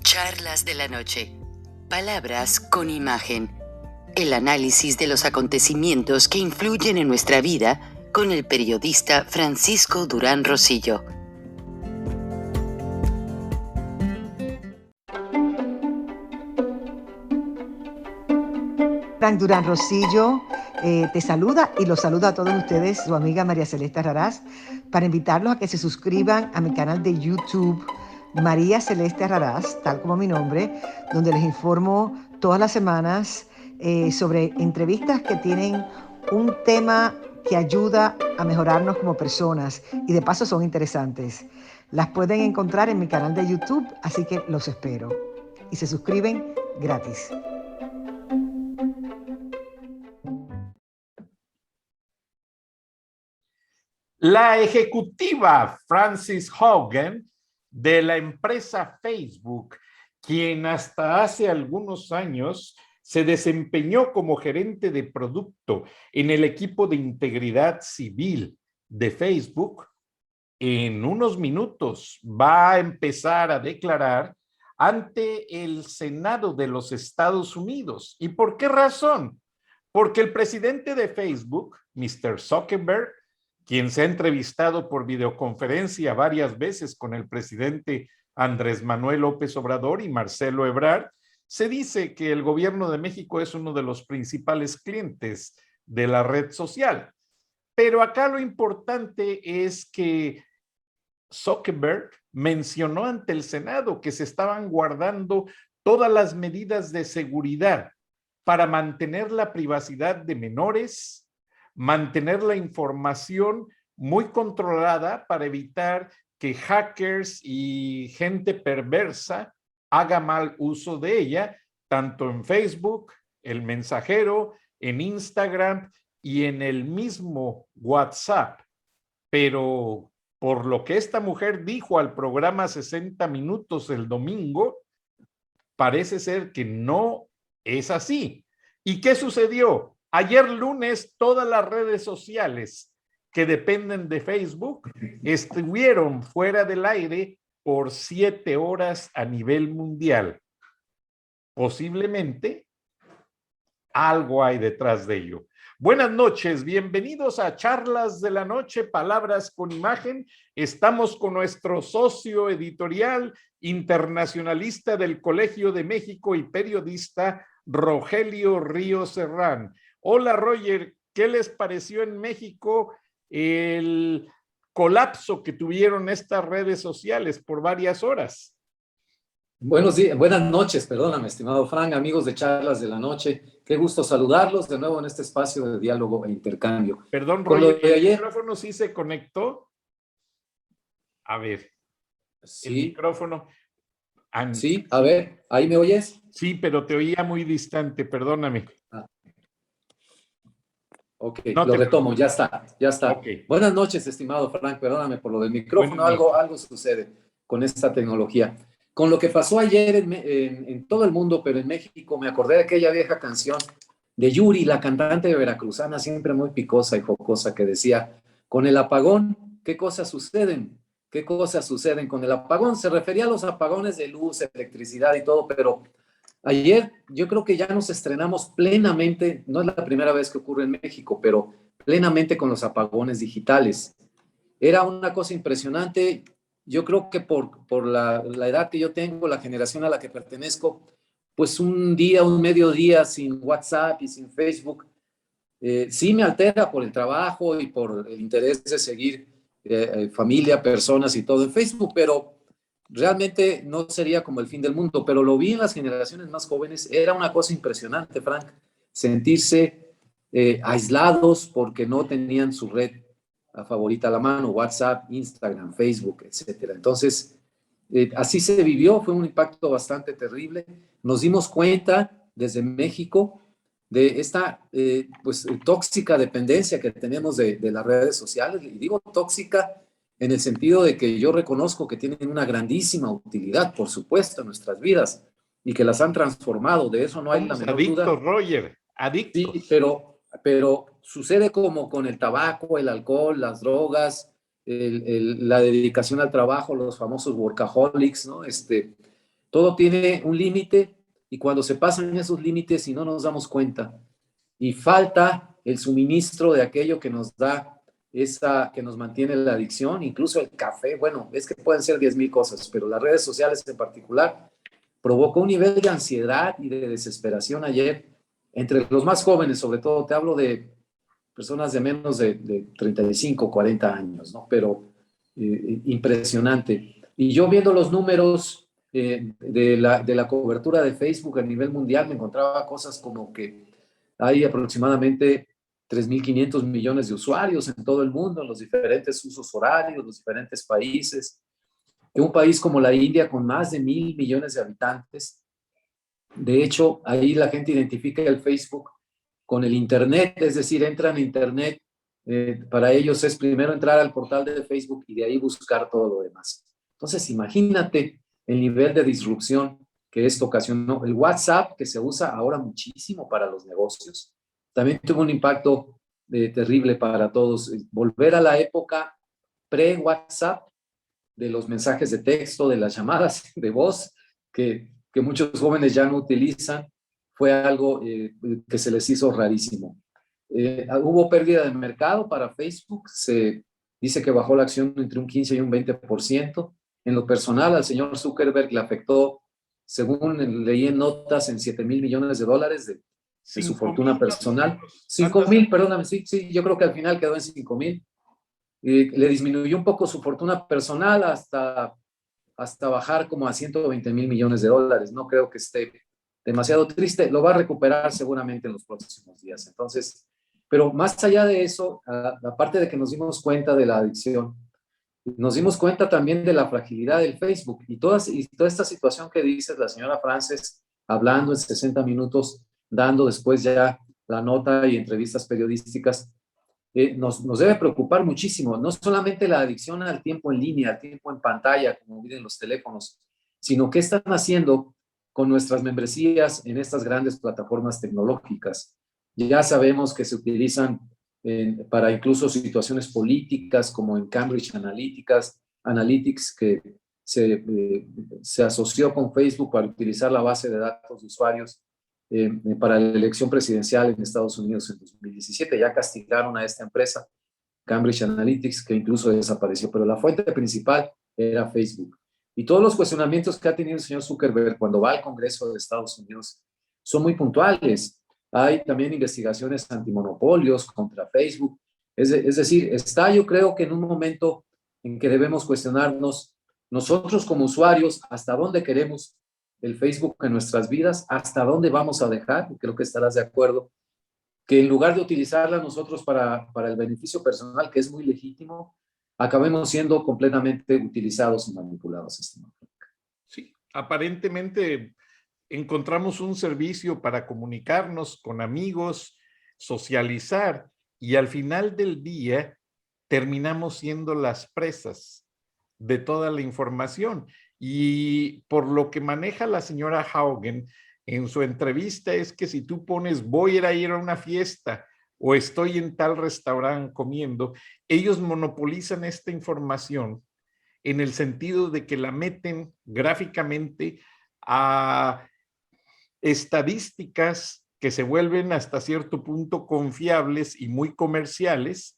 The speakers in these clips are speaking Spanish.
Charlas de la noche. Palabras con imagen. El análisis de los acontecimientos que influyen en nuestra vida con el periodista Francisco Durán Rosillo. Frank Durán Rosillo te saluda y los saluda a todos ustedes, su amiga María Celeste Raraz, para invitarlos a que se suscriban a mi canal de YouTube, María Celeste Raraz, tal como mi nombre, donde les informo todas las semanas sobre entrevistas que tienen un tema que ayuda a mejorarnos como personas y de paso son interesantes. Las pueden encontrar en mi canal de YouTube, así que los espero. Y se suscriben gratis. La ejecutiva Frances Haugen de la empresa Facebook, quien hasta hace algunos años se desempeñó como gerente de producto en el equipo de integridad civil de Facebook, en unos minutos va a empezar a declarar ante el Senado de los Estados Unidos. ¿Y por qué razón? Porque el presidente de Facebook, Mr. Zuckerberg, quien se ha entrevistado por videoconferencia varias veces con el presidente Andrés Manuel López Obrador y Marcelo Ebrard, se dice que el gobierno de México es uno de los principales clientes de la red social. Pero acá lo importante es que Zuckerberg mencionó ante el Senado que se estaban guardando todas las medidas de seguridad para mantener la privacidad de menores, mantener la información muy controlada para evitar que hackers y gente perversa haga mal uso de ella, tanto en Facebook, el mensajero, en Instagram y en el mismo WhatsApp. Pero por lo que esta mujer dijo al programa 60 Minutos el domingo, parece ser que no es así. ¿Y qué sucedió? Ayer lunes, todas las redes sociales que dependen de Facebook estuvieron fuera del aire por 7 horas a nivel mundial. Posiblemente algo hay detrás de ello. Buenas noches, bienvenidos a Charlas de la Noche, Palabras con Imagen. Estamos con nuestro socio editorial internacionalista del Colegio de México y periodista Rogelio Ríos Serrán. Hola Roger, ¿qué les pareció en México el colapso que tuvieron estas redes sociales por varias horas? Buenos días, buenas noches, perdóname, estimado Frank, amigos de Charlas de la Noche. Qué gusto saludarlos de nuevo en este espacio de diálogo e intercambio. Perdón, Roger, ¿el micrófono sí se conectó? A ver, sí. El micrófono. Sí, a ver, ¿ahí me oyes? Sí, pero te oía muy distante, perdóname. Ok, no lo retomo, ya está, ya está. Okay. Buenas noches, estimado Frank, perdóname por lo del micrófono, algo sucede con esta tecnología. Con lo que pasó ayer en todo el mundo, pero en México, me acordé de aquella vieja canción de Yuri, la cantante de veracruzana, siempre muy picosa y jocosa, que decía, con el apagón, ¿qué cosas suceden? ¿Qué cosas suceden con el apagón? Se refería a los apagones de luz, electricidad y todo, pero ayer yo creo que ya nos estrenamos plenamente, no es la primera vez que ocurre en México, pero plenamente con los apagones digitales. Era una cosa impresionante. Yo creo que por la edad que yo tengo, la generación a la que pertenezco, pues un día, un mediodía sin WhatsApp y sin Facebook, sí me altera por el trabajo y por el interés de seguir familia, personas y todo en Facebook, pero realmente no sería como el fin del mundo. Pero lo vi en las generaciones más jóvenes, era una cosa impresionante, Frank, sentirse aislados porque no tenían su red favorita a la mano, WhatsApp, Instagram, Facebook, etcétera. Entonces, así se vivió, fue un impacto bastante terrible. Nos dimos cuenta desde México de esta pues, tóxica dependencia que tenemos de las redes sociales, y digo tóxica en el sentido de que yo reconozco que tienen una grandísima utilidad, por supuesto, en nuestras vidas, y que las han transformado, de eso no hay la menor duda. Adictos, Roger, adictos. Sí, pero sucede como con el tabaco, el alcohol, las drogas, la dedicación al trabajo, los famosos workaholics, ¿no? Todo tiene un límite y cuando se pasan esos límites y no nos damos cuenta y falta el suministro de aquello que nos da que nos mantiene la adicción, incluso el café, bueno, es que pueden ser 10,000 cosas, pero las redes sociales en particular provocó un nivel de ansiedad y de desesperación ayer entre los más jóvenes, sobre todo, te hablo de personas de menos de 35, 40 años, ¿no? Pero impresionante. Y yo viendo los números de la cobertura de Facebook a nivel mundial, me encontraba cosas como que hay aproximadamente 3.500 millones de usuarios en todo el mundo, en los diferentes usos horarios, los diferentes países. Que un país como la India, con más de 1.000 millones de habitantes, de hecho, ahí la gente identifica el Facebook con el Internet, es decir, entran a Internet, para ellos es primero entrar al portal de Facebook y de ahí buscar todo lo demás. Entonces, imagínate el nivel de disrupción que esto ocasionó. El WhatsApp, que se usa ahora muchísimo para los negocios, también tuvo un impacto terrible para todos. Volver a la época pre-WhatsApp, de los mensajes de texto, de las llamadas de voz, que muchos jóvenes ya no utilizan, fue algo que se les hizo rarísimo. Hubo pérdida de mercado para Facebook, se dice que bajó la acción entre un 15 y un 20%. En lo personal, al señor Zuckerberg le afectó, según leí en notas, en $7,000 millones de su fortuna personal. 5,000, perdóname, sí, yo creo que al final quedó en 5,000. Le disminuyó un poco su fortuna personal hasta bajar como a $120,000 millones. No creo que esté demasiado triste, lo va a recuperar seguramente en los próximos días. Entonces, pero más allá de eso, aparte de que nos dimos cuenta de la adicción, nos dimos cuenta también de la fragilidad del Facebook y toda esta situación que dice la señora Frances, hablando en 60 minutos, dando después ya la nota y entrevistas periodísticas, nos debe preocupar muchísimo, no solamente la adicción al tiempo en línea, al tiempo en pantalla, como miren los teléfonos, sino qué están haciendo con nuestras membresías en estas grandes plataformas tecnológicas. Ya sabemos que se utilizan para incluso situaciones políticas, como en Cambridge Analytics, que se asoció con Facebook para utilizar la base de datos de usuarios para la elección presidencial en Estados Unidos en 2017. Ya castigaron a esta empresa, Cambridge Analytics, que incluso desapareció, pero la fuente principal era Facebook. Y todos los cuestionamientos que ha tenido el señor Zuckerberg cuando va al Congreso de Estados Unidos son muy puntuales. Hay también investigaciones antimonopolios contra Facebook. Es decir, está, yo creo que en un momento en que debemos cuestionarnos nosotros como usuarios hasta dónde queremos el Facebook en nuestras vidas, hasta dónde vamos a dejar, y creo que estarás de acuerdo, que en lugar de utilizarla nosotros para el beneficio personal, que es muy legítimo, acabemos siendo completamente utilizados y manipulados. Sí, aparentemente encontramos un servicio para comunicarnos con amigos, socializar, y al final del día terminamos siendo las presas de toda la información. Y por lo que maneja la señora Haugen en su entrevista es que si tú pones voy a ir a una fiesta o estoy en tal restaurante comiendo, ellos monopolizan esta información en el sentido de que la meten gráficamente a estadísticas que se vuelven hasta cierto punto confiables y muy comerciales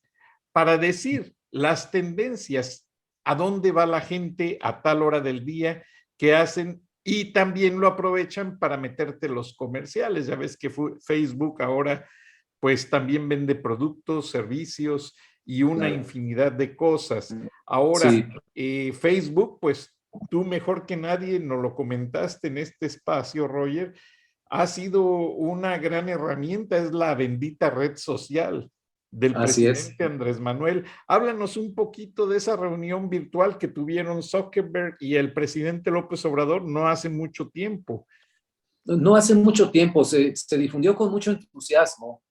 para decir las tendencias, a dónde va la gente a tal hora del día, qué hacen, y también lo aprovechan para meterte los comerciales. Ya ves que Facebook ahora pues también vende productos, servicios y una infinidad de cosas. Ahora, sí. Facebook, pues tú mejor que nadie nos lo comentaste en este espacio, Roger, ha sido una gran herramienta, es la bendita red social del presidente Andrés Manuel. Háblanos un poquito de esa reunión virtual que tuvieron Zuckerberg y el presidente López Obrador no hace mucho tiempo. No hace mucho tiempo, se difundió con mucho entusiasmo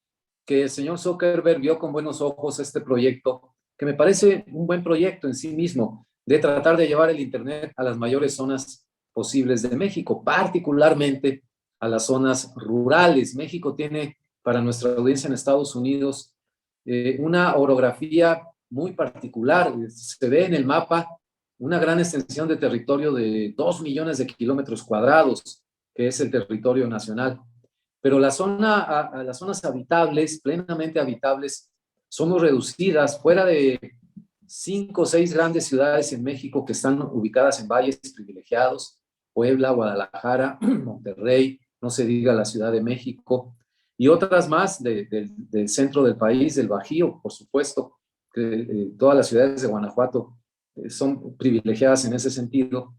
que el señor Zuckerberg vio con buenos ojos este proyecto, que me parece un buen proyecto en sí mismo, de tratar de llevar el Internet a las mayores zonas posibles de México, particularmente a las zonas rurales. México tiene, para nuestra audiencia en Estados Unidos, una orografía muy particular. Se ve en el mapa una gran extensión de territorio de 2 millones de kilómetros cuadrados, que es el territorio nacional. Pero las zonas habitables, plenamente habitables, son muy reducidas, fuera de 5 o 6 grandes ciudades en México que están ubicadas en valles privilegiados: Puebla, Guadalajara, Monterrey, no se diga la Ciudad de México, y otras más del centro del país, del Bajío, por supuesto, que todas las ciudades de Guanajuato son privilegiadas en ese sentido.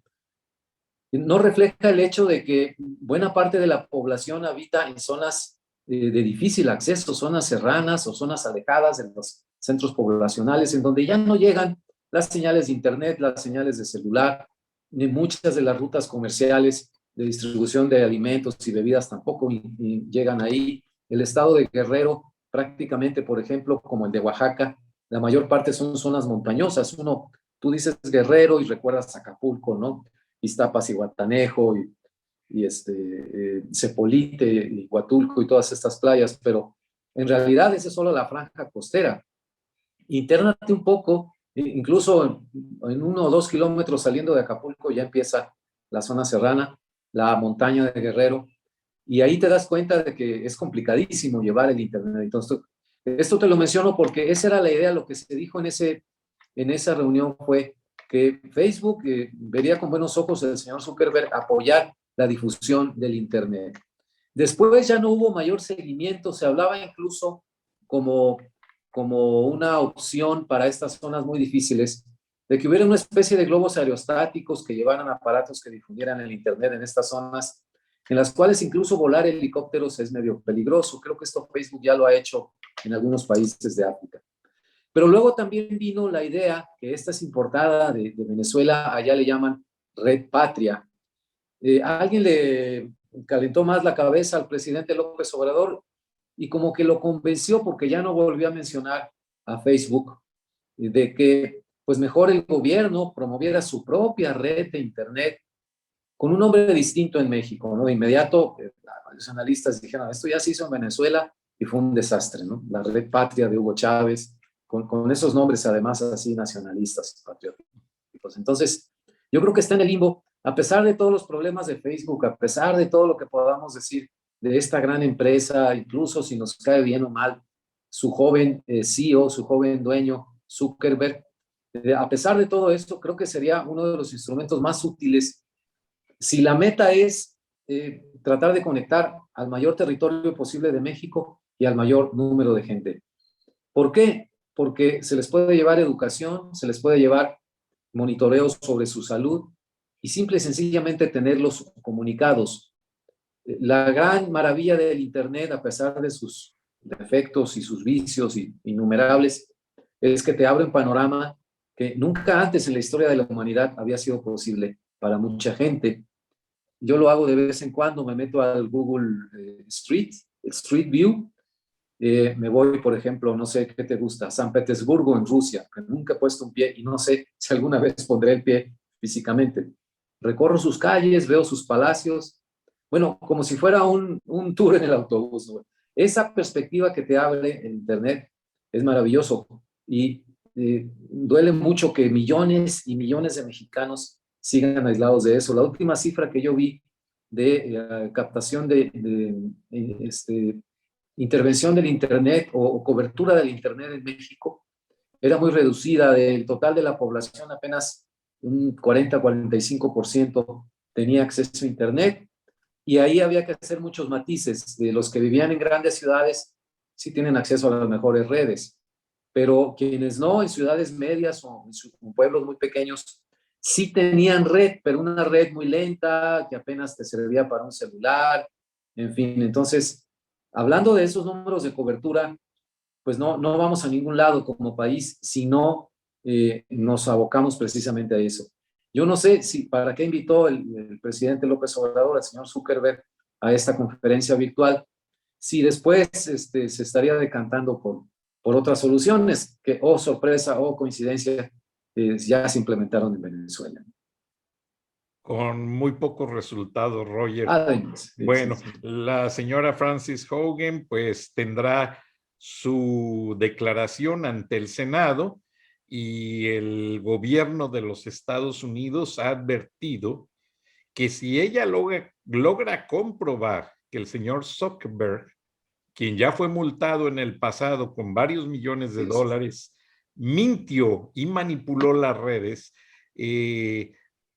No refleja el hecho de que buena parte de la población habita en zonas de difícil acceso, zonas serranas o zonas alejadas de los centros poblacionales, en donde ya no llegan las señales de internet, las señales de celular, ni muchas de las rutas comerciales de distribución de alimentos y bebidas tampoco llegan ahí. El estado de Guerrero, prácticamente, por ejemplo, como el de Oaxaca, la mayor parte son zonas montañosas. Tú dices Guerrero y recuerdas Acapulco, ¿no? Iztapas y Guatanejo y Cepolite y Huatulco y todas estas playas, pero en realidad esa es solo la franja costera. Intérnate un poco, incluso en 1 o 2 kilómetros saliendo de Acapulco ya empieza la zona serrana, la montaña de Guerrero, y ahí te das cuenta de que es complicadísimo llevar el internet. Entonces, esto te lo menciono porque esa era la idea. Lo que se dijo en esa reunión fue que Facebook vería con buenos ojos el señor Zuckerberg apoyar la difusión del internet. Después ya no hubo mayor seguimiento, se hablaba incluso como una opción para estas zonas muy difíciles, de que hubiera una especie de globos aerostáticos que llevaran aparatos que difundieran el internet en estas zonas, en las cuales incluso volar helicópteros es medio peligroso. Creo que esto Facebook ya lo ha hecho en algunos países de África. Pero luego también vino la idea, que esta es importada de Venezuela, allá le llaman Red Patria. A alguien le calentó más la cabeza al presidente López Obrador y como que lo convenció, porque ya no volvió a mencionar a Facebook, de que pues mejor el gobierno promoviera su propia red de internet con un nombre distinto en México, ¿no? De inmediato, los analistas dijeron, esto ya se hizo en Venezuela y fue un desastre, ¿no? La Red Patria de Hugo Chávez, con esos nombres además así nacionalistas, patrióticos. Entonces, yo creo que está en el limbo, a pesar de todos los problemas de Facebook, a pesar de todo lo que podamos decir de esta gran empresa, incluso si nos cae bien o mal su joven CEO, su joven dueño, Zuckerberg. A pesar de todo esto, creo que sería uno de los instrumentos más útiles si la meta es tratar de conectar al mayor territorio posible de México y al mayor número de gente. ¿Por qué? Porque se les puede llevar educación, se les puede llevar monitoreos sobre su salud y simple y sencillamente tenerlos comunicados. La gran maravilla del Internet, a pesar de sus defectos y sus vicios innumerables, es que te abre un panorama que nunca antes en la historia de la humanidad había sido posible para mucha gente. Yo lo hago de vez en cuando, me meto al Google Street View, me voy, por ejemplo, no sé qué te gusta, San Petersburgo en Rusia, que nunca he puesto un pie y no sé si alguna vez pondré el pie físicamente. Recorro sus calles, veo sus palacios, bueno, como si fuera un tour en el autobús, ¿no? Esa perspectiva que te abre el Internet es maravilloso y duele mucho que millones y millones de mexicanos sigan aislados de eso. La última cifra que yo vi de captación intervención del Internet o cobertura del Internet en México era muy reducida. Del total de la población, apenas un 40-45% tenía acceso a Internet, y ahí había que hacer muchos matices. De los que vivían en grandes ciudades sí tienen acceso a las mejores redes, pero quienes no, en ciudades medias o en pueblos muy pequeños, sí tenían red, pero una red muy lenta que apenas te servía para un celular, en fin. Entonces, hablando de esos números de cobertura, pues no vamos a ningún lado como país si no nos abocamos precisamente a eso. Yo no sé para qué invitó el presidente López Obrador al señor Zuckerberg a esta conferencia virtual, si después se estaría decantando por otras soluciones que, oh sorpresa, oh coincidencia, ya se implementaron en Venezuela. Con muy pocos resultados, Roger. Además, bueno, sí. La señora Frances Haugen pues tendrá su declaración ante el Senado y el gobierno de los Estados Unidos ha advertido que si ella logra comprobar que el señor Zuckerberg, quien ya fue multado en el pasado con varios millones de dólares, mintió y manipuló las redes,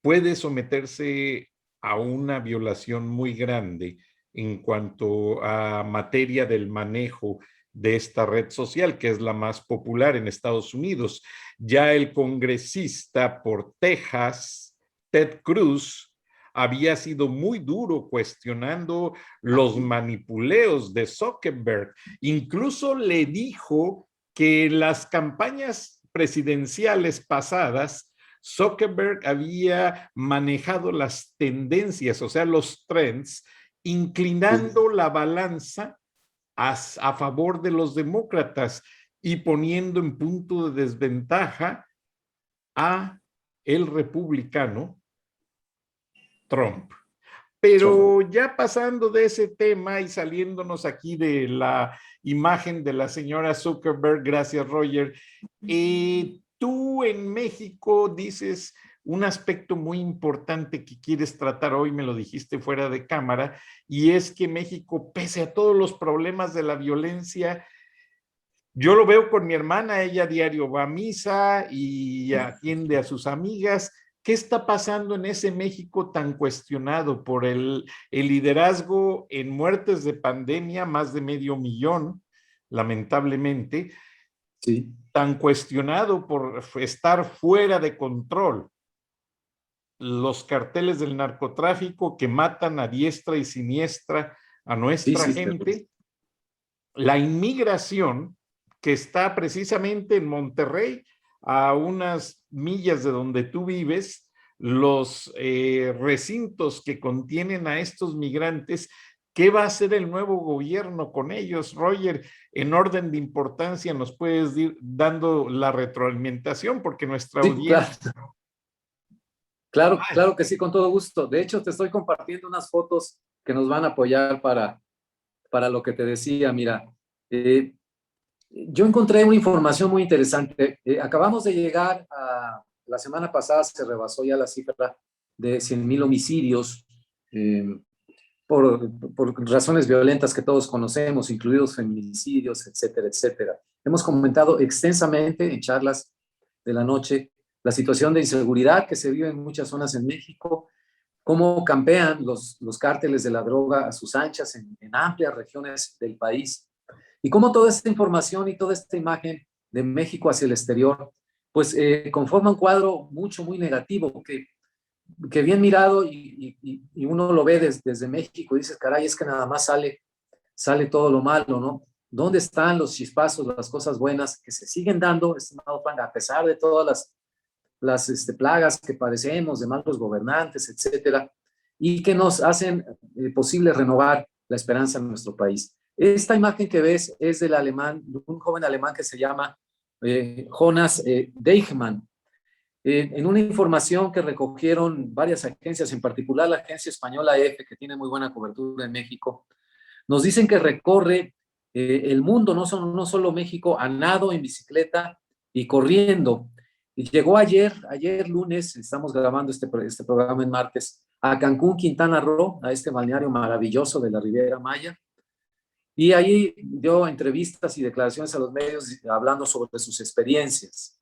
puede someterse a una violación muy grande en cuanto a materia del manejo de esta red social, que es la más popular en Estados Unidos. Ya el congresista por Texas, Ted Cruz, había sido muy duro cuestionando los manipuleos de Zuckerberg. Incluso le dijo que en las campañas presidenciales pasadas, Zuckerberg había manejado las tendencias, o sea, los trends, inclinando la balanza a favor de los demócratas y poniendo en punto de desventaja a el republicano Trump. Pero ya pasando de ese tema y saliéndonos aquí de la imagen de la señora Zuckerberg, gracias Roger, tú en México dices un aspecto muy importante que quieres tratar hoy, me lo dijiste fuera de cámara, y es que México, pese a todos los problemas de la violencia, yo lo veo con mi hermana, ella a diario va a misa y atiende a sus amigas. ¿Qué está pasando en ese México tan cuestionado por el liderazgo en muertes de pandemia, más de 500,000, lamentablemente, Sí. tan cuestionado por estar fuera de control? Los carteles del narcotráfico que matan a diestra y siniestra a nuestra gente, la inmigración que está precisamente en Monterrey, a unas millas de donde tú vives, los recintos que contienen a estos migrantes. ¿Qué va a hacer el nuevo gobierno con ellos? Roger, en orden de importancia, nos puedes ir dando la retroalimentación, porque nuestra audiencia... Claro que sí, con todo gusto. De hecho, te estoy compartiendo unas fotos que nos van a apoyar para lo que te decía. Mira, yo encontré una información muy interesante. Acabamos de llegar la semana pasada se rebasó ya la cifra de 100,000 homicidios por razones violentas que todos conocemos, incluidos feminicidios, etcétera, etcétera. Hemos comentado extensamente en charlas de la noche la situación de inseguridad que se vive en muchas zonas en México, cómo campean los cárteles de la droga a sus anchas en amplias regiones del país, y cómo toda esta información y toda esta imagen de México hacia el exterior, pues conforma un cuadro muy negativo, que bien mirado y uno lo ve desde México y dices, caray, es que nada más sale todo lo malo, ¿no? ¿Dónde están los chispazos, las cosas buenas que se siguen dando, estimado Juan, a pesar de todas las plagas que padecemos, de malos gobernantes, etcétera, y que nos hacen posible renovar la esperanza en nuestro país? Esta imagen que ves es del alemán, de un joven alemán que se llama Jonas Deichmann. En una información que recogieron varias agencias, en particular la agencia española EFE, que tiene muy buena cobertura en México, nos dicen que recorre el mundo, no solo México, a nado, en bicicleta y corriendo. Y llegó ayer lunes, estamos grabando este programa en martes, a Cancún, Quintana Roo, a este balneario maravilloso de la Riviera Maya, y ahí dio entrevistas y declaraciones a los medios hablando sobre sus experiencias.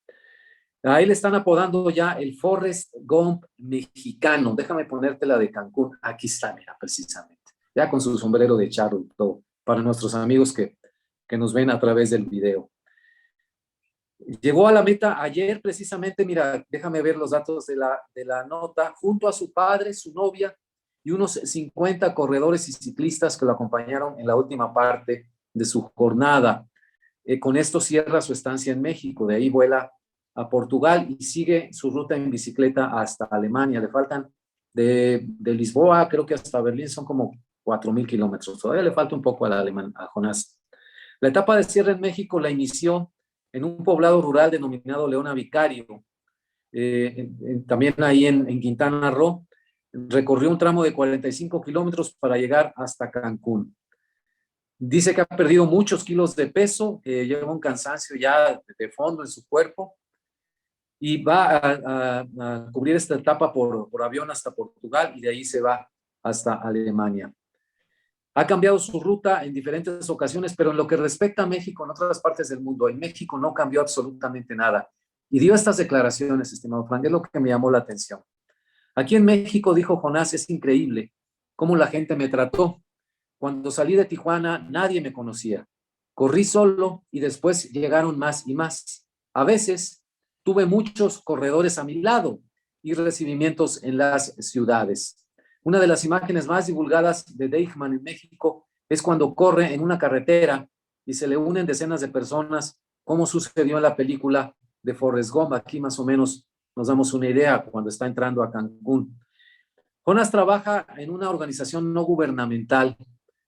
Ahí le están apodando ya el Forrest Gump mexicano. Déjame ponerte la de Cancún. Aquí está, mira, precisamente. Ya con su sombrero de charro y todo, para nuestros amigos que nos ven a través del video. Llegó a la meta ayer precisamente, mira, déjame ver los datos de la nota, junto a su padre, su novia y unos 50 corredores y ciclistas que lo acompañaron en la última parte de su jornada. Con esto cierra su estancia en México, de ahí vuela a Portugal y sigue su ruta en bicicleta hasta Alemania. Le faltan de Lisboa, creo que hasta Berlín son como 4,000 kilómetros. Todavía le falta un poco a Jonás. La etapa de cierre en México la inició en un poblado rural denominado Leona Vicario, también ahí en Quintana Roo. Recorrió un tramo de 45 kilómetros para llegar hasta Cancún. Dice que ha perdido muchos kilos de peso, lleva un cansancio ya de fondo en su cuerpo, y va a cubrir esta etapa por avión hasta Portugal y de ahí se va hasta Alemania. Ha cambiado su ruta en diferentes ocasiones, pero en lo que respecta a México, en otras partes del mundo, en México no cambió absolutamente nada. Y dio estas declaraciones, estimado Frank, es lo que me llamó la atención. Aquí en México, dijo Jonás, es increíble cómo la gente me trató. Cuando salí de Tijuana, nadie me conocía. Corrí solo y después llegaron más y más. A veces tuve muchos corredores a mi lado y recibimientos en las ciudades. Una de las imágenes más divulgadas de Deichmann en México es cuando corre en una carretera y se le unen decenas de personas, como sucedió en la película de Forrest Gump. Aquí más o menos nos damos una idea cuando está entrando a Cancún. Jonás trabaja en una organización no gubernamental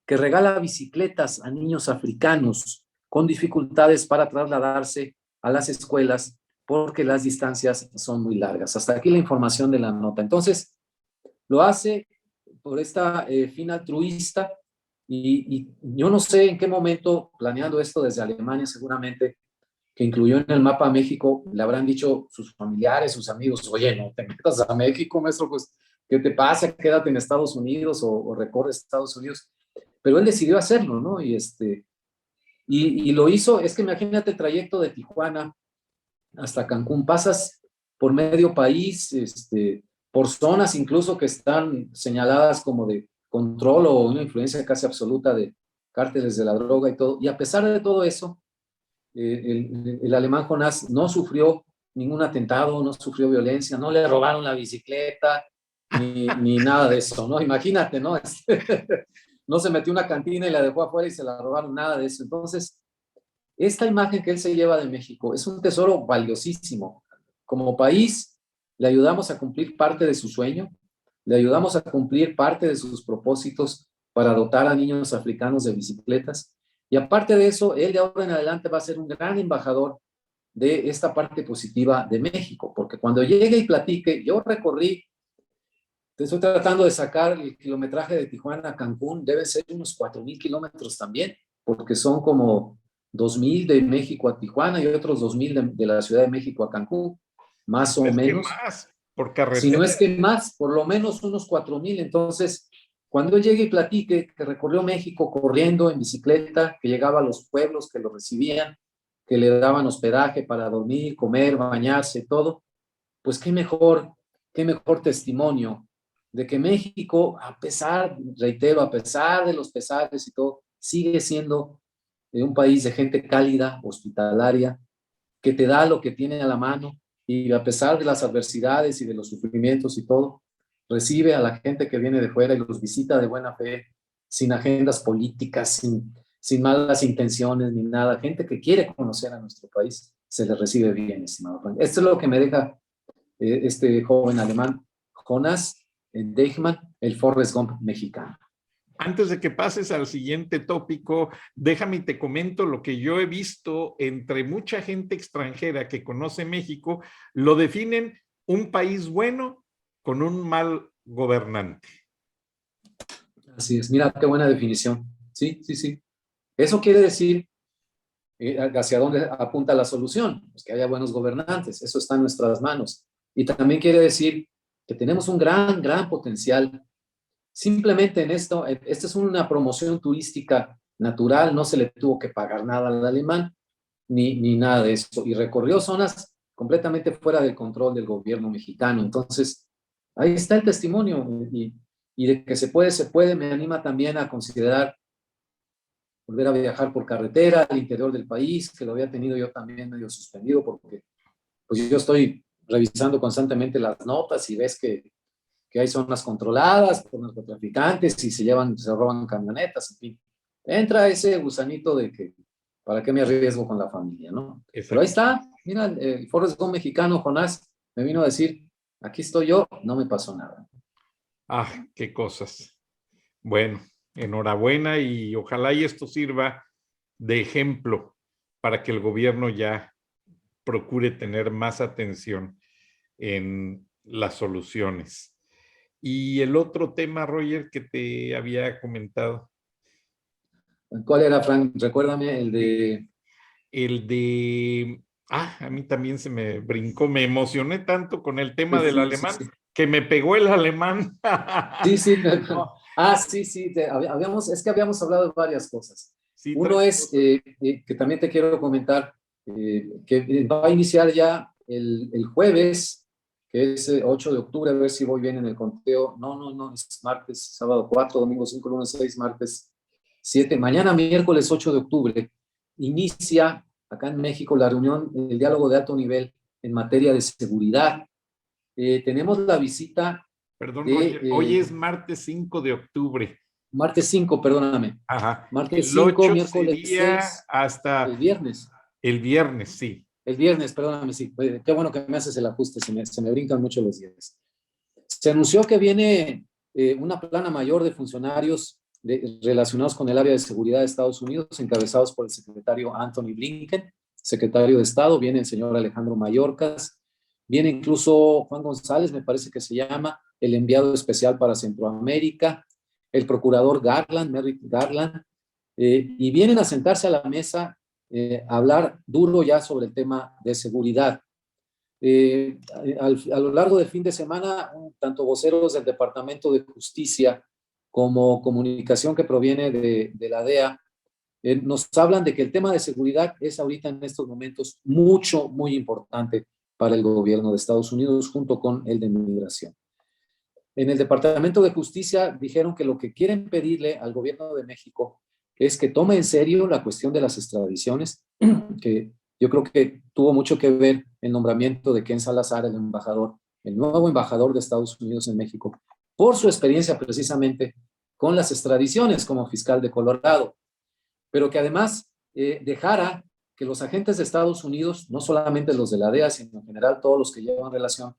que regala bicicletas a niños africanos con dificultades para trasladarse a las escuelas porque las distancias son muy largas. Hasta aquí la información de la nota. Entonces, lo hace por esta fin altruista y yo no sé en qué momento, planeando esto desde Alemania seguramente, que incluyó en el mapa México, le habrán dicho sus familiares, sus amigos, oye, no te metas a México, maestro, pues, ¿qué te pasa? Quédate en Estados Unidos o recorre Estados Unidos. Pero él decidió hacerlo, ¿no? Y lo hizo, es que imagínate el trayecto de Tijuana hasta Cancún, pasas por medio país, por zonas incluso que están señaladas como de control o una influencia casi absoluta de cárteles de la droga y todo, y a pesar de todo eso, el alemán Jonás no sufrió ningún atentado, no sufrió violencia, no le robaron la bicicleta, ni nada de eso, ¿no? Imagínate, ¿no? No se metió una cantina y la dejó afuera y se la robaron, nada de eso. Entonces, esta imagen que él se lleva de México es un tesoro valiosísimo. Como país, le ayudamos a cumplir parte de su sueño, le ayudamos a cumplir parte de sus propósitos para dotar a niños africanos de bicicletas. Y aparte de eso, él de ahora en adelante va a ser un gran embajador de esta parte positiva de México, porque cuando llegue y platique, yo recorrí, estoy tratando de sacar el kilometraje de Tijuana a Cancún, debe ser unos 4,000 kilómetros también, porque son como 2,000 de México a Tijuana y otros 2,000 de la Ciudad de México a Cancún, más o menos. Más, por Si no carretera. es que más, por lo menos unos 4,000. Entonces, cuando él llegue y platique que recorrió México corriendo en bicicleta, que llegaba a los pueblos que lo recibían, que le daban hospedaje para dormir, comer, bañarse, todo, pues qué mejor testimonio de que México, a pesar, reitero, a pesar de los pesares y todo, sigue siendo un país de gente cálida, hospitalaria, que te da lo que tiene a la mano y a pesar de las adversidades y de los sufrimientos y todo, recibe a la gente que viene de fuera y los visita de buena fe, sin agendas políticas, sin malas intenciones ni nada. Gente que quiere conocer a nuestro país, se le recibe bien, estimado Frank. Esto es lo que me deja este joven alemán, Jonás Deichmann, el Forrest Gump mexicano. Antes de que pases al siguiente tópico, déjame y te comento lo que yo he visto entre mucha gente extranjera que conoce México, lo definen un país bueno con un mal gobernante. Así es, mira qué buena definición. Sí, sí, sí. Eso quiere decir hacia dónde apunta la solución, pues que haya buenos gobernantes, eso está en nuestras manos. Y también quiere decir que tenemos un gran, gran potencial. Simplemente en esto, esta es una promoción turística natural, no se le tuvo que pagar nada al alemán, ni nada de eso. Y recorrió zonas completamente fuera del control del gobierno mexicano. Entonces, ahí está el testimonio. Y de que se puede, me anima también a considerar volver a viajar por carretera al interior del país, que lo había tenido yo también medio suspendido, porque pues yo estoy revisando constantemente las notas y ves que hay zonas controladas por narcotraficantes y se roban camionetas, en fin. Entra ese gusanito de que, ¿para qué me arriesgo con la familia, no? Pero ahí está, mira, el Forrest Gump mexicano, Jonás, me vino a decir, aquí estoy yo, no me pasó nada. Ah, qué cosas. Bueno, enhorabuena y ojalá y esto sirva de ejemplo para que el gobierno ya procure tener más atención en las soluciones. Y el otro tema, Roger, que te había comentado. ¿Cuál era, Frank? Recuérdame, El de A mí también se me brincó, me emocioné tanto con el tema del Sí, alemán sí, sí. que me pegó el alemán. Sí, sí. No, Sí, sí, es que habíamos hablado de varias cosas. sí, Uno es, que también te quiero comentar, que va a iniciar ya el jueves, que es 8 de octubre, a ver si voy bien en el conteo. No, es martes, sábado 4, domingo 5, lunes 6, martes 7. Mañana miércoles 8 de octubre inicia acá en México la reunión, el diálogo de alto nivel en materia de seguridad. Tenemos la visita perdón, de Roger, hoy es martes 5 de octubre. martes 5, perdóname. Ajá. Martes El 5, 8 miércoles sería 6, hasta el viernes. el viernes, sí. El viernes, perdóname, sí. Qué bueno que me haces el ajuste, se me brincan mucho los días. Se anunció que viene una plana mayor de funcionarios relacionados con el área de seguridad de Estados Unidos, encabezados por el secretario Anthony Blinken, secretario de Estado, viene el señor Alejandro Mayorkas, viene incluso Juan González, me parece que se llama, el enviado especial para Centroamérica, el procurador Garland, Merrick Garland, y vienen a sentarse a la mesa a hablar duro ya sobre el tema de seguridad. A lo largo del fin de semana, tanto voceros del Departamento de Justicia como comunicación que proviene de la DEA, nos hablan de que el tema de seguridad es ahorita en estos momentos muy importante para el gobierno de Estados Unidos junto con el de migración. En el Departamento de Justicia dijeron que lo que quieren pedirle al gobierno de México es que tome en serio la cuestión de las extradiciones, que yo creo que tuvo mucho que ver el nombramiento de Ken Salazar, el embajador, el nuevo embajador de Estados Unidos en México, por su experiencia precisamente con las extradiciones como fiscal de Colorado, pero que además dejara que los agentes de Estados Unidos, no solamente los de la DEA, sino en general todos los que llevan relación,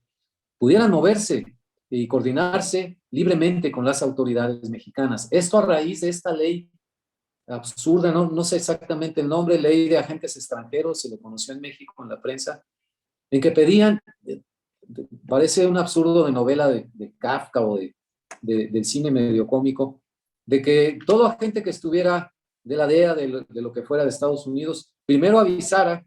pudieran moverse y coordinarse libremente con las autoridades mexicanas. Esto a raíz de esta ley absurda, no sé exactamente el nombre, ley de agentes extranjeros, se le conoció en México en la prensa, en que pedían, parece un absurdo de novela de Kafka o del cine medio cómico, de que todo agente que estuviera de la DEA, de lo que fuera de Estados Unidos, primero avisara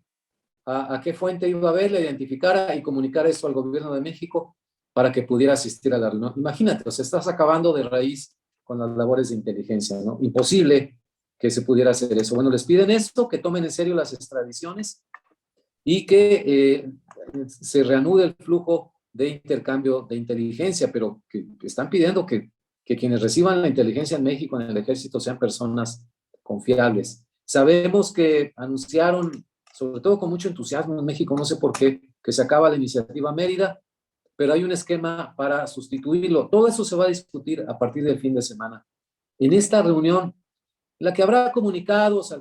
a qué fuente iba a ver, la identificara y comunicara eso al gobierno de México para que pudiera asistir a la reunión. Imagínate, o sea, estás acabando de raíz con las labores de inteligencia, ¿no? Imposible que se pudiera hacer eso. Bueno, les piden esto, que tomen en serio las extradiciones y que se reanude el flujo de intercambio de inteligencia, pero que están pidiendo que quienes reciban la inteligencia en México, en el ejército, sean personas confiables. Sabemos que anunciaron, sobre todo con mucho entusiasmo en México, no sé por qué, que se acaba la iniciativa Mérida, pero hay un esquema para sustituirlo. Todo eso se va a discutir a partir del fin de semana. En esta reunión, la que habrá comunicados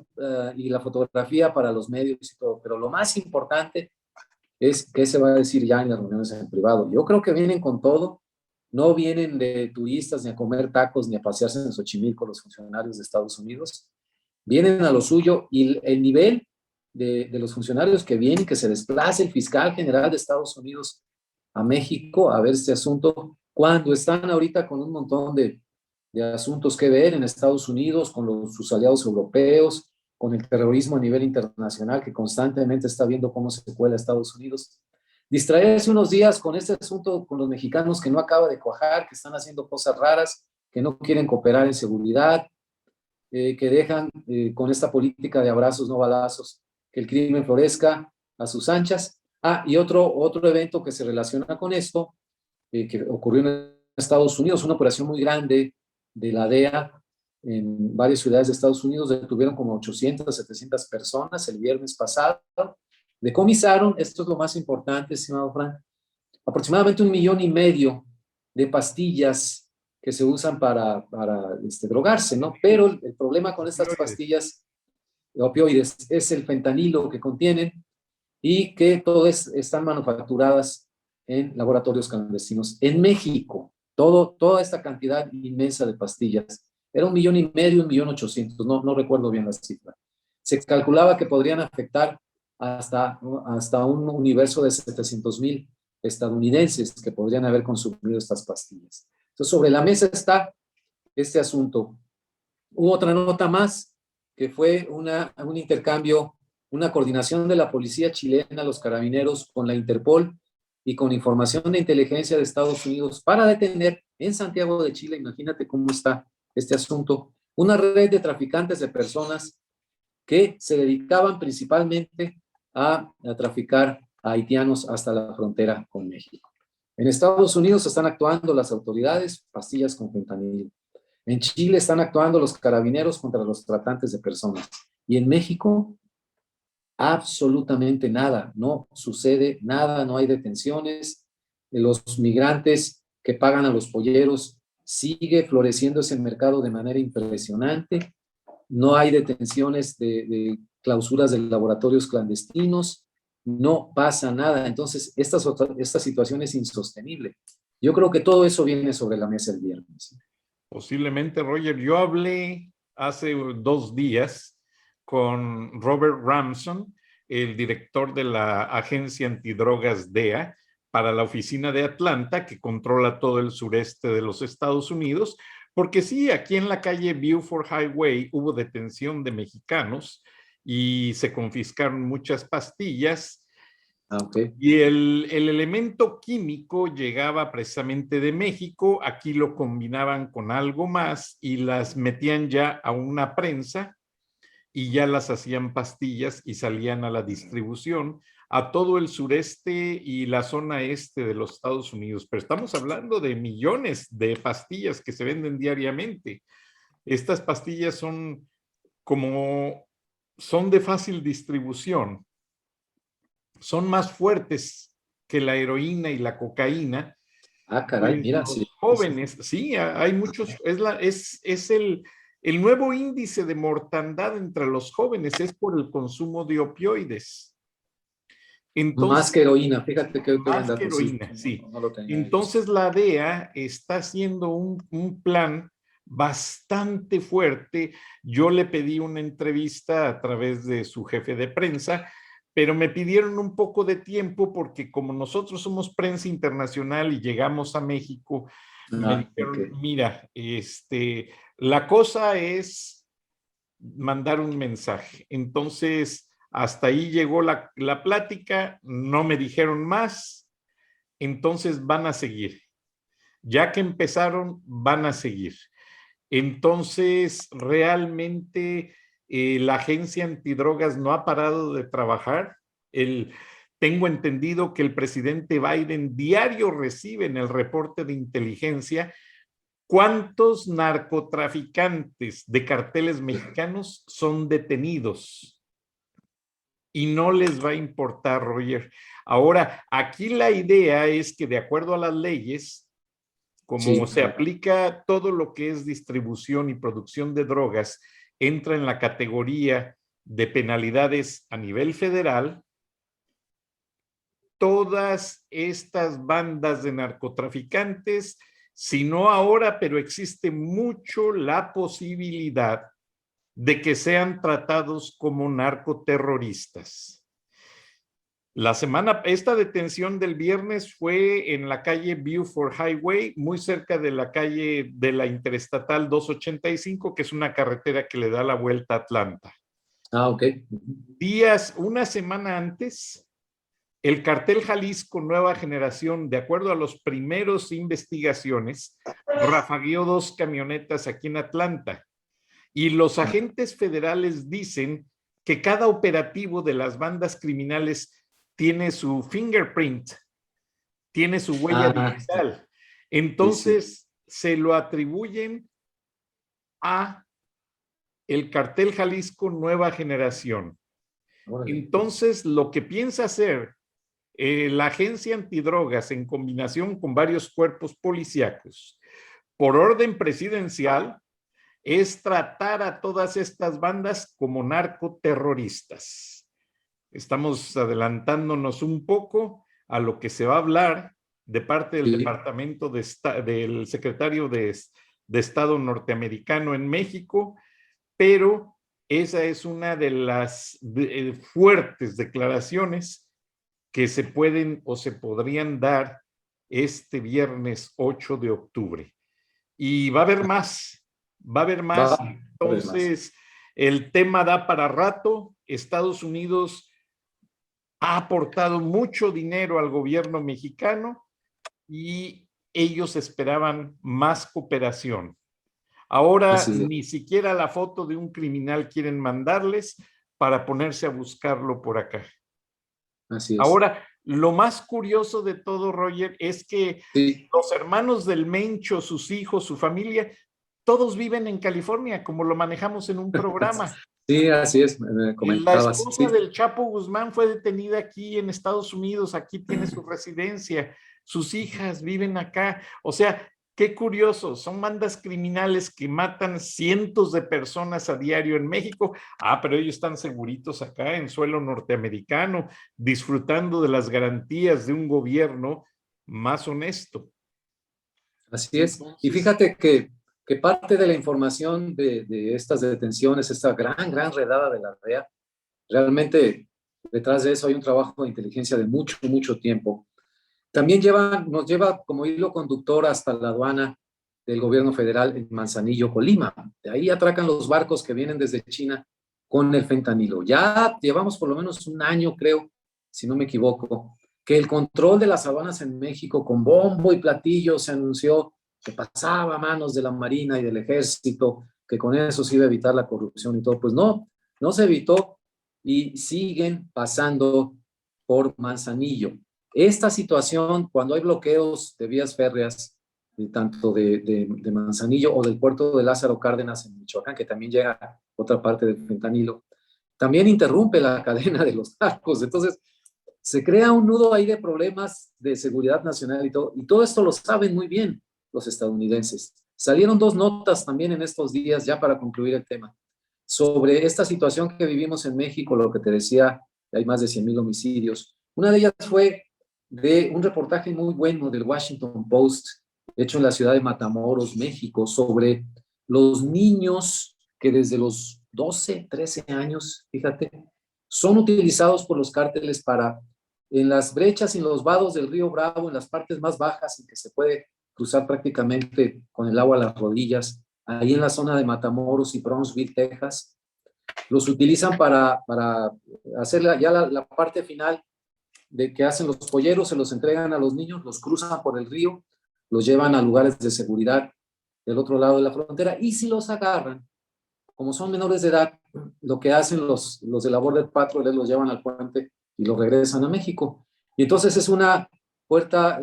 y la fotografía para los medios y todo, pero lo más importante es qué se va a decir ya en las reuniones en privado. Yo creo que vienen con todo, no vienen de turistas ni a comer tacos ni a pasearse en Xochimilco los funcionarios de Estados Unidos, vienen a lo suyo y el nivel de los funcionarios que vienen, que se desplace el fiscal general de Estados Unidos a México a ver este asunto, cuando están ahorita con un montón de asuntos que ver en Estados Unidos, con sus aliados europeos, con el terrorismo a nivel internacional que constantemente está viendo cómo se cuela a Estados Unidos. Distraerse unos días con este asunto con los mexicanos que no acaba de cuajar, que están haciendo cosas raras, que no quieren cooperar en seguridad, que dejan con esta política de abrazos, no balazos, que el crimen florezca a sus anchas. Y otro evento que se relaciona con esto, que ocurrió en Estados Unidos, una operación muy grande de la DEA en varias ciudades de Estados Unidos, detuvieron como 800, 700 personas el viernes pasado, decomisaron, esto es lo más importante, estimado Frank, aproximadamente 1,5 millones de pastillas que se usan para drogarse, ¿no? Pero el problema con estas pastillas opioides es el fentanilo que contienen y que todas están manufacturadas en laboratorios clandestinos. En México, toda esta cantidad inmensa de pastillas, era 1,5 millones, 1,800,000, no recuerdo bien la cifra. Se calculaba que podrían afectar hasta un universo de 700,000 estadounidenses que podrían haber consumido estas pastillas. Entonces, sobre la mesa está este asunto. Hubo otra nota más, que fue un intercambio una coordinación de la policía chilena, los carabineros, con la Interpol y con información de inteligencia de Estados Unidos para detener en Santiago de Chile, imagínate cómo está este asunto, una red de traficantes de personas que se dedicaban principalmente a traficar a haitianos hasta la frontera con México. En Estados Unidos están actuando las autoridades, pastillas con fentanilo. En Chile están actuando los carabineros contra los tratantes de personas. Y en México, absolutamente nada. No sucede nada, no hay detenciones. Los migrantes que pagan a los polleros, sigue floreciendo ese mercado de manera impresionante. No hay detenciones de clausuras de laboratorios clandestinos. No pasa nada. Entonces, esta situación es insostenible. Yo creo que todo eso viene sobre la mesa el viernes. Posiblemente, Roger. Yo hablé hace 2 días con Robert Ramson, el director de la agencia antidrogas DEA, para la oficina de Atlanta, que controla todo el sureste de los Estados Unidos, porque sí, aquí en la calle Beaufort Highway hubo detención de mexicanos y se confiscaron muchas pastillas. Okay. Y el elemento químico llegaba precisamente de México, aquí lo combinaban con algo más y las metían ya a una prensa y ya las hacían pastillas y salían a la distribución a todo el sureste y la zona este de los Estados Unidos. Pero estamos hablando de millones de pastillas que se venden diariamente. Estas pastillas son de fácil distribución. Son más fuertes que la heroína y la cocaína. Ah, caray, mira. Los jóvenes, sí, hay muchos, es el nuevo índice de mortandad entre los jóvenes, es por el consumo de opioides. Entonces, más que heroína, fíjate que más que heroína, sí. No lo tenía. Entonces la DEA está haciendo un plan bastante fuerte. Yo le pedí una entrevista a través de su jefe de prensa, pero me pidieron un poco de tiempo porque como nosotros somos prensa internacional y llegamos a México, me dijeron, mira, la cosa es mandar un mensaje. Entonces, hasta ahí llegó la plática, no me dijeron más, entonces van a seguir. Ya que empezaron, van a seguir. Entonces, realmente la agencia antidrogas no ha parado de trabajar. Tengo entendido que el presidente Biden diario recibe en el reporte de inteligencia cuántos narcotraficantes de carteles mexicanos son detenidos. Y no les va a importar, Roger. Ahora, aquí la idea es que de acuerdo a las leyes, como se aplica todo lo que es distribución y producción de drogas, entra en la categoría de penalidades a nivel federal. Todas estas bandas de narcotraficantes, si no ahora, pero existe mucho la posibilidad de que sean tratados como narcoterroristas. Esta detención del viernes fue en la calle Beaufort Highway, muy cerca de la calle de la Interestatal 285, que es una carretera que le da la vuelta a Atlanta. Ah, ok. Una semana antes, el cartel Jalisco Nueva Generación, de acuerdo a los primeros investigaciones, rafagueó 2 camionetas aquí en Atlanta. Y los agentes federales dicen que cada operativo de las bandas criminales tiene su fingerprint, tiene su huella digital. Entonces, se lo atribuyen a el cartel Jalisco Nueva Generación. Entonces, lo que piensa hacer la agencia antidrogas en combinación con varios cuerpos policíacos, por orden presidencial, es tratar a todas estas bandas como narcoterroristas. Estamos adelantándonos un poco a lo que se va a hablar de parte del Departamento del Secretario de Estado norteamericano en México, pero esa es una de las fuertes declaraciones que se pueden o se podrían dar este viernes 8 de octubre. Y va a haber más, entonces el tema da para rato. Estados Unidos ha aportado mucho dinero al gobierno mexicano y ellos esperaban más cooperación. Ahora ni siquiera la foto de un criminal quieren mandarles para ponerse a buscarlo por acá. Así es. Ahora, lo más curioso de todo, Roger, es que los hermanos del Mencho, sus hijos, su familia, todos viven en California, como lo manejamos en un programa. Sí, así es, me comentabas. La esposa del Chapo Guzmán fue detenida aquí en Estados Unidos, aquí tiene su residencia, sus hijas viven acá. O sea, qué curioso, son bandas criminales que matan cientos de personas a diario en México. Pero ellos están seguritos acá en suelo norteamericano, disfrutando de las garantías de un gobierno más honesto. Así es. Y fíjate que parte de la información de estas detenciones, esta gran redada de la DEA, realmente detrás de eso hay un trabajo de inteligencia de mucho tiempo. También nos lleva como hilo conductor hasta la aduana del gobierno federal en Manzanillo, Colima. De ahí atracan los barcos que vienen desde China con el fentanilo. Ya llevamos por lo menos un año, creo, si no me equivoco, que el control de las aduanas en México con bombo y platillo se anunció que pasaba a manos de la Marina y del Ejército, que con eso se iba a evitar la corrupción y todo. Pues no se evitó y siguen pasando por Manzanillo. Esta situación, cuando hay bloqueos de vías férreas, tanto de Manzanillo o del puerto de Lázaro Cárdenas en Michoacán, que también llega a otra parte del fentanilo, también interrumpe la cadena de los narcos. Entonces, se crea un nudo ahí de problemas de seguridad nacional y todo esto lo saben muy bien los estadounidenses. Salieron 2 notas también en estos días, ya para concluir el tema, sobre esta situación que vivimos en México, lo que te decía, hay más de 100,000 homicidios. Una de ellas fue de un reportaje muy bueno del Washington Post, hecho en la ciudad de Matamoros, México, sobre los niños que desde los 12, 13 años, fíjate, son utilizados por los cárteles para, en las brechas y en los vados del río Bravo, en las partes más bajas en que se puede cruzar prácticamente con el agua a las rodillas, ahí en la zona de Matamoros y Brownsville, Texas, los utilizan para hacer la parte final de que hacen los polleros, se los entregan a los niños, los cruzan por el río, los llevan a lugares de seguridad del otro lado de la frontera, y si los agarran, como son menores de edad, lo que hacen los de la Border Patrol es los llevan al puente y los regresan a México. Y entonces es una puerta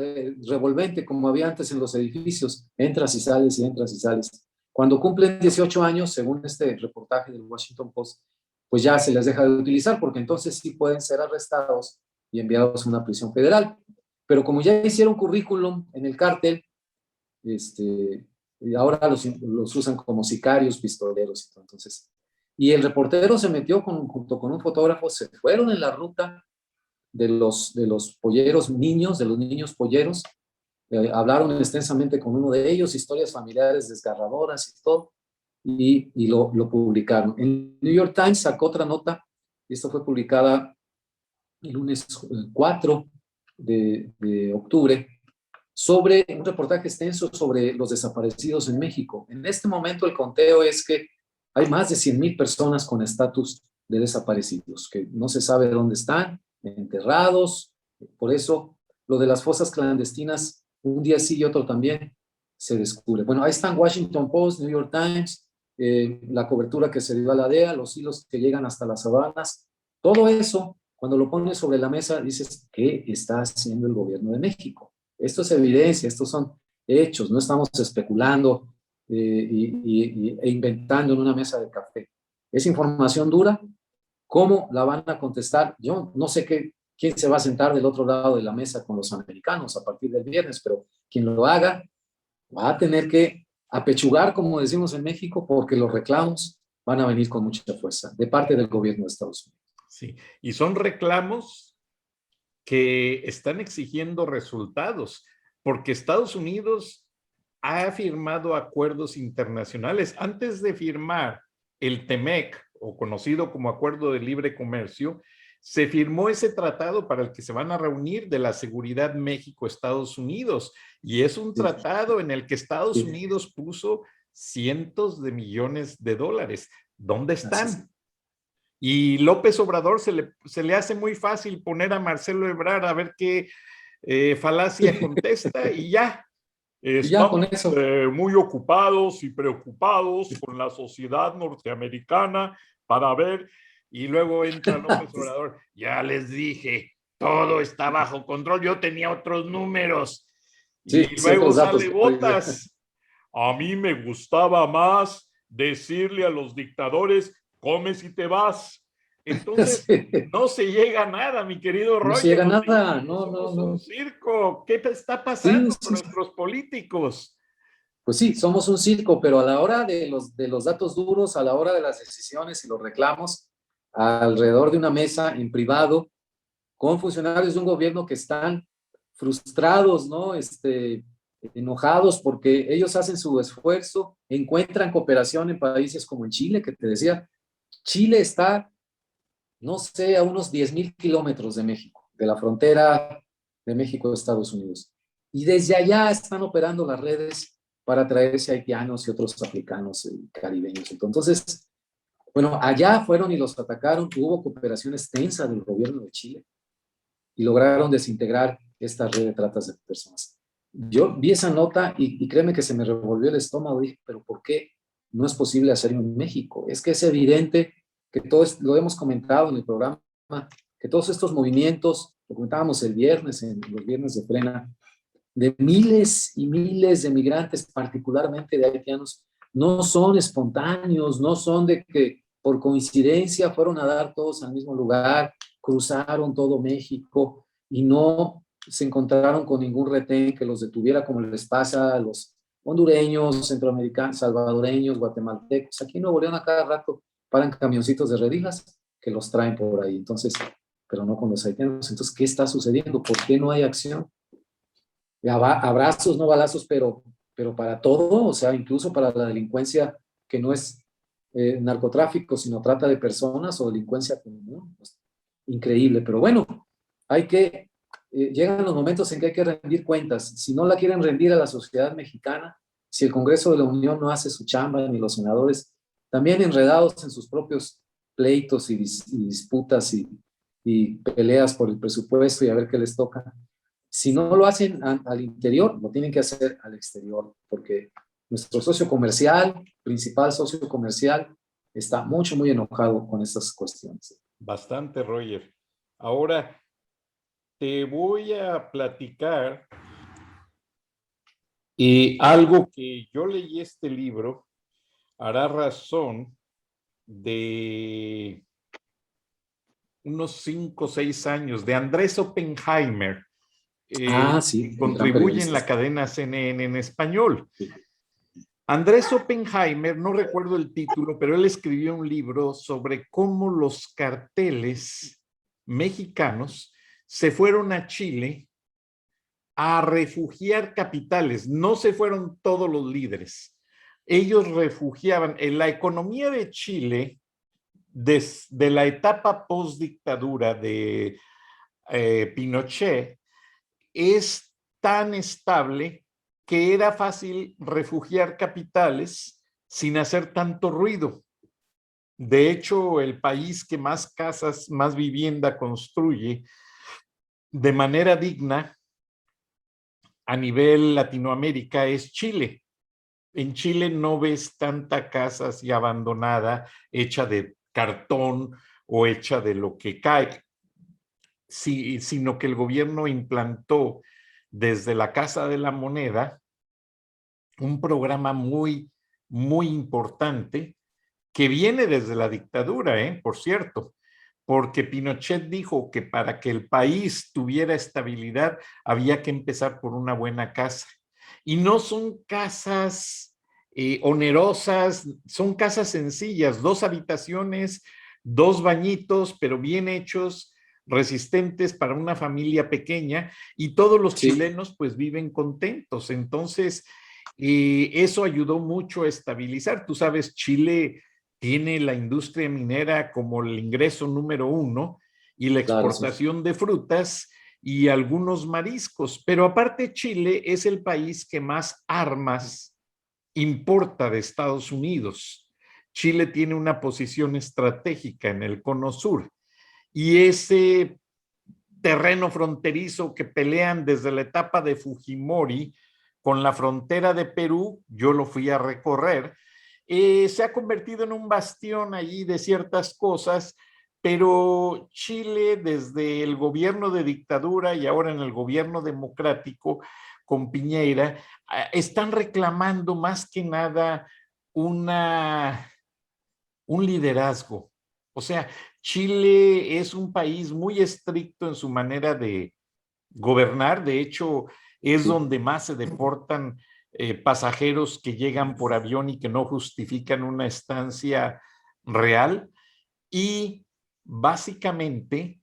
revolvente, como había antes en los edificios, entras y sales y entras y sales. Cuando cumplen 18 años, según este reportaje del Washington Post, pues ya se les deja de utilizar, porque entonces sí pueden ser arrestados y enviados a una prisión federal. Pero como ya hicieron currículum en el cártel, y ahora los usan como sicarios, pistoleros. Entonces, y el reportero se metió junto con un fotógrafo, se fueron en la ruta de los polleros niños, de los niños polleros, hablaron extensamente con uno de ellos, historias familiares desgarradoras y todo, y lo publicaron. El New York Times sacó otra nota, y esto fue publicada el lunes 4 de octubre, sobre un reportaje extenso sobre los desaparecidos en México. En este momento el conteo es que hay más de 100,000 personas con estatus de desaparecidos, que no se sabe dónde están, enterrados. Por eso lo de las fosas clandestinas, un día sí y otro también, se descubre. Bueno, ahí están Washington Post, New York Times, la cobertura que se dio a la DEA, los hilos que llegan hasta las sabanas. Todo eso, cuando lo pones sobre la mesa, dices, ¿qué está haciendo el gobierno de México? Esto es evidencia, estos son hechos, no estamos especulando e inventando en una mesa de café. Es información dura. ¿Cómo la van a contestar? Yo no sé quién se va a sentar del otro lado de la mesa con los americanos a partir del viernes, pero quien lo haga va a tener que apechugar, como decimos en México, porque los reclamos van a venir con mucha fuerza de parte del gobierno de Estados Unidos. Sí, y son reclamos que están exigiendo resultados, porque Estados Unidos ha firmado acuerdos internacionales. Antes de firmar el TEMEC, o conocido como Acuerdo de Libre Comercio, se firmó ese tratado para el que se van a reunir de la seguridad México-Estados Unidos, y es un tratado en el que Estados Unidos puso cientos de millones de dólares. ¿Dónde están? Y López Obrador se le hace muy fácil poner a Marcelo Ebrard a ver qué falacia contesta y ya. Y ya con Estamos eso. muy ocupados y preocupados con la sociedad norteamericana para ver, y luego entra López Obrador, ya les dije, todo está bajo control, yo tenía otros números. Sí, Y sí, luego otros datos. sale Botas, a mí me gustaba más decirle a los dictadores, comes y te vas. Entonces, Sí. no se llega a nada, mi querido No se Roger. llega a Los nada, mexicanos no, no, somos un no. circo. ¿Qué está Sí, pasando con sí. nuestros políticos? Pues sí, somos un circo, pero a la hora de los datos duros, a la hora de las decisiones y los reclamos, alrededor de una mesa en privado, con funcionarios de un gobierno que están frustrados, ¿no? Enojados porque ellos hacen su esfuerzo, encuentran cooperación en países como en Chile, que te decía, Chile está, no sé, a unos 10,000 kilómetros de México, de la frontera de México a Estados Unidos. Y desde allá están operando las redes para traerse haitianos y otros africanos y caribeños. Entonces, bueno, allá fueron y los atacaron, hubo cooperación extensa del gobierno de Chile y lograron desintegrar esta red de tratas de personas. Yo vi esa nota y créeme que se me revolvió el estómago, dije, pero ¿por qué no es posible hacerlo en México? Es que es evidente que todos, lo hemos comentado en el programa, que todos estos movimientos, lo comentábamos el viernes, en los viernes de Frena, de miles y miles de migrantes, particularmente de haitianos, no son espontáneos, no son de que por coincidencia fueron a dar todos al mismo lugar, cruzaron todo México y no se encontraron con ningún retén que los detuviera como les pasa a los hondureños, centroamericanos, salvadoreños, guatemaltecos. Aquí en Nuevo León a cada rato paran camioncitos de redijas que los traen por ahí. Entonces, pero no con los haitianos. Entonces, ¿qué está sucediendo? ¿Por qué no hay acción? Abrazos, no balazos, pero para todo, o sea, incluso para la delincuencia que no es narcotráfico, sino trata de personas o delincuencia común. Pues, increíble, pero bueno, hay que, llegan los momentos en que hay que rendir cuentas. Si no la quieren rendir a la sociedad mexicana, si el Congreso de la Unión no hace su chamba, ni los senadores, también enredados en sus propios pleitos y disputas y peleas por el presupuesto y a ver qué les toca. Si no lo hacen al interior, lo tienen que hacer al exterior, porque nuestro socio comercial, principal socio comercial, está mucho, muy enojado con estas cuestiones. Bastante, Roger. Ahora te voy a platicar algo que yo leí este libro, hará razón de unos 5 o 6 años, de Andrés Oppenheimer, Sí, que el gran contribuye en periodista. la cadena CNN en español. Sí. Andrés Oppenheimer, no recuerdo el título, pero él escribió un libro sobre cómo los carteles mexicanos se fueron a Chile a refugiar capitales. No se fueron todos los líderes. Ellos refugiaban en la economía de Chile desde la etapa postdictadura de Pinochet. Es tan estable que era fácil refugiar capitales sin hacer tanto ruido. De hecho, el país que más casas, más vivienda construye de manera digna a nivel Latinoamérica es Chile. En Chile no ves tanta casa así abandonada, hecha de cartón o hecha de lo que cae, sino que el gobierno implantó desde la Casa de la Moneda un programa muy, muy importante que viene desde la dictadura, por cierto, porque Pinochet dijo que para que el país tuviera estabilidad había que empezar por una buena casa. Y no son casas onerosas, son casas sencillas, 2 habitaciones, 2 bañitos, pero bien hechos, resistentes para una familia pequeña, y todos los chilenos pues viven contentos. Entonces, eso ayudó mucho a estabilizar. Tú sabes, Chile tiene la industria minera como el ingreso número 1 y la exportación de frutas y algunos mariscos, pero aparte Chile es el país que más armas importa de Estados Unidos. Chile tiene una posición estratégica en el Cono Sur y ese terreno fronterizo que pelean desde la etapa de Fujimori con la frontera de Perú, yo lo fui a recorrer, se ha convertido en un bastión allí de ciertas cosas, pero Chile desde el gobierno de dictadura y ahora en el gobierno democrático con Piñera, están reclamando más que nada un liderazgo. O sea, Chile es un país muy estricto en su manera de gobernar. De hecho, es donde más se deportan pasajeros que llegan por avión y que no justifican una estancia real. Y básicamente,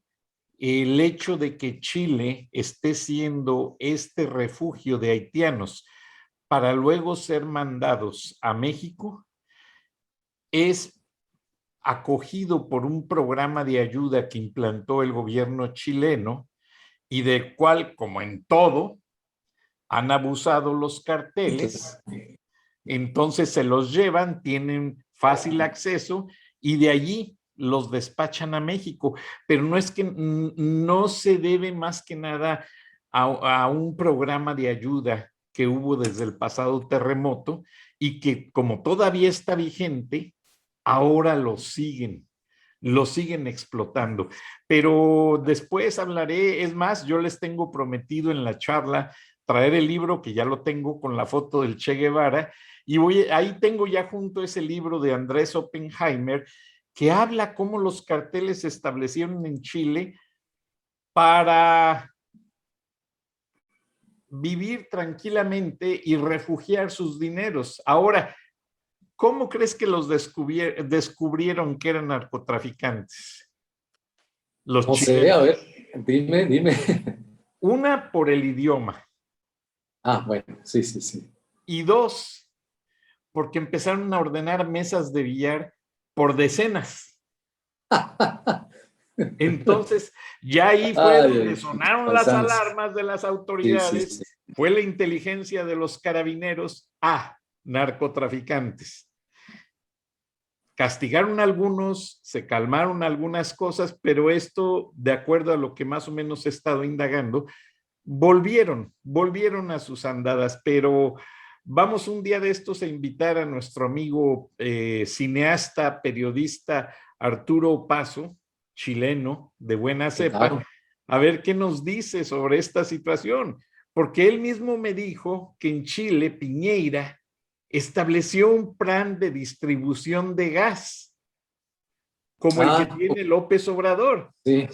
el hecho de que Chile esté siendo este refugio de haitianos para luego ser mandados a México es acogido por un programa de ayuda que implantó el gobierno chileno y del cual, como en todo, han abusado los carteles, entonces se los llevan, tienen fácil acceso y de allí los despachan a México, pero no es que no se debe más que nada a un programa de ayuda que hubo desde el pasado terremoto y que como todavía está vigente, ahora lo siguen explotando. Pero después hablaré, es más, yo les tengo prometido en la charla traer el libro, que ya lo tengo con la foto del Che Guevara, y ahí tengo ya junto ese libro de Andrés Oppenheimer, que habla cómo los carteles se establecieron en Chile para vivir tranquilamente y refugiar sus dineros. Ahora, ¿cómo crees que los descubrieron que eran narcotraficantes? Los chilenos. Sé, a ver, dime. Una, por el idioma. Ah, bueno, sí. Y dos, porque empezaron a ordenar mesas de billar por decenas. Entonces, ya ahí fue donde sonaron las alarmas de las autoridades, fue la inteligencia de los carabineros a narcotraficantes. Castigaron a algunos, se calmaron algunas cosas, pero esto, de acuerdo a lo que más o menos he estado indagando, volvieron a sus andadas, pero vamos un día de estos a invitar a nuestro amigo cineasta, periodista Arturo Paso, chileno de buena cepa, claro, a ver qué nos dice sobre esta situación, porque él mismo me dijo que en Chile, Piñera estableció un plan de distribución de gas, como el que tiene López Obrador. Sí.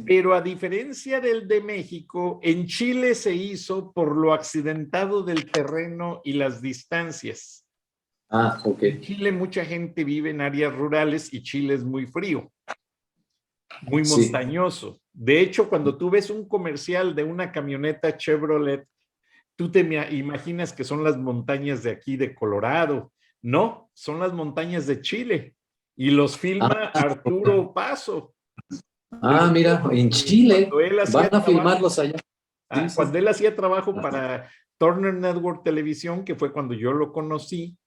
Pero a diferencia del de México, en Chile se hizo por lo accidentado del terreno y las distancias. Ok. En Chile mucha gente vive en áreas rurales y Chile es muy frío, muy montañoso. De hecho, cuando tú ves un comercial de una camioneta Chevrolet, tú te imaginas que son las montañas de aquí de Colorado. No, son las montañas de Chile. Y los filma Arturo Paso. Mira, en Chile van a filmarlos allá. Cuando él hacía trabajo para Turner Network Televisión, que fue cuando yo lo conocí,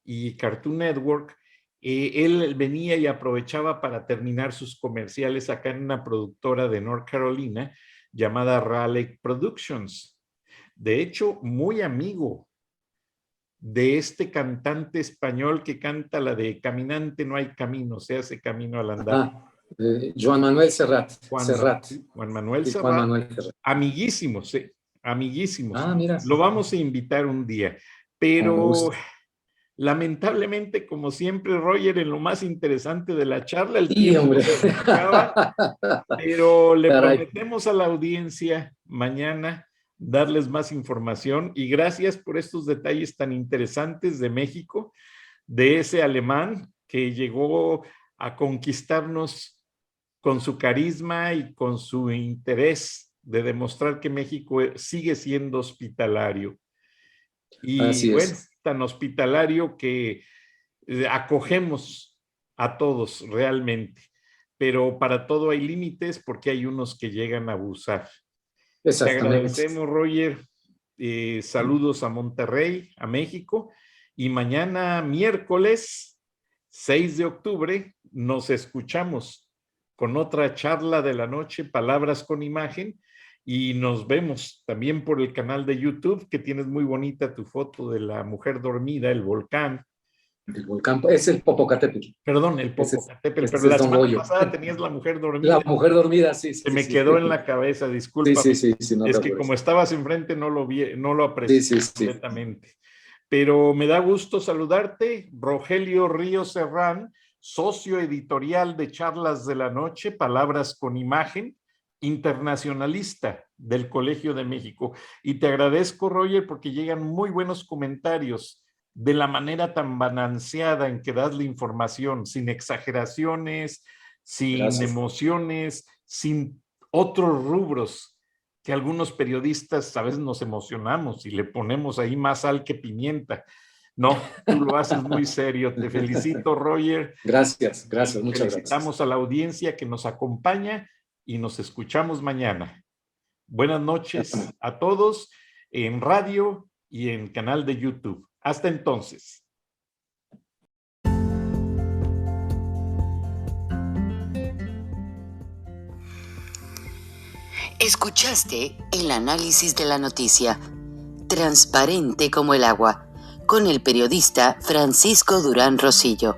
y Cartoon Network, él venía y aprovechaba para terminar sus comerciales acá en una productora de North Carolina llamada Raleigh Productions. De hecho, muy amigo de este cantante español que canta la de Caminante no hay camino, se hace camino al andar. Joan Manuel Serrat. Juan Manuel Serrat. Amiguísimos, amiguísimos. Mira. Lo vamos a invitar un día, pero lamentablemente, como siempre, Roger, en lo más interesante de la charla, el tiempo se acaba, pero le prometemos a la audiencia mañana darles más información y gracias por estos detalles tan interesantes de México, de ese alemán que llegó a conquistarnos con su carisma y con su interés de demostrar que México sigue siendo hospitalario. Y bueno, tan hospitalario que acogemos a todos realmente, pero para todo hay límites porque hay unos que llegan a abusar. Te agradecemos, Roger. Saludos a Monterrey, a México. Y mañana, miércoles, 6 de octubre nos escuchamos con otra charla de la noche, Palabras con Imagen, y nos vemos también por el canal de YouTube, que tienes muy bonita tu foto de la mujer dormida, el volcán. El volcán es el Popocatépetl. Perdón, el Popocatépetl, ese pero la es Don semana Goyo. pasada tenías la mujer dormida. La mujer dormida, sí. Se me quedó en la cabeza, disculpa. Sí, no es que como estabas enfrente no lo vi, no lo aprecié completamente. Pero me da gusto saludarte, Rogelio Ríos Serrán, socio editorial de Charlas de la Noche, Palabras con Imagen, internacionalista del Colegio de México. Y te agradezco, Roger, porque llegan muy buenos comentarios de la manera tan balanceada en que das la información, sin exageraciones, sin emociones, sin otros rubros que algunos periodistas a veces nos emocionamos y le ponemos ahí más sal que pimienta. No, tú lo haces muy serio. Te felicito, Roger. Gracias, muchas gracias. Felicitamos a la audiencia que nos acompaña y nos escuchamos mañana. Buenas noches a todos en radio y en canal de YouTube. Hasta entonces. Escuchaste el análisis de la noticia, transparente como el agua, con el periodista Francisco Durán Rosillo.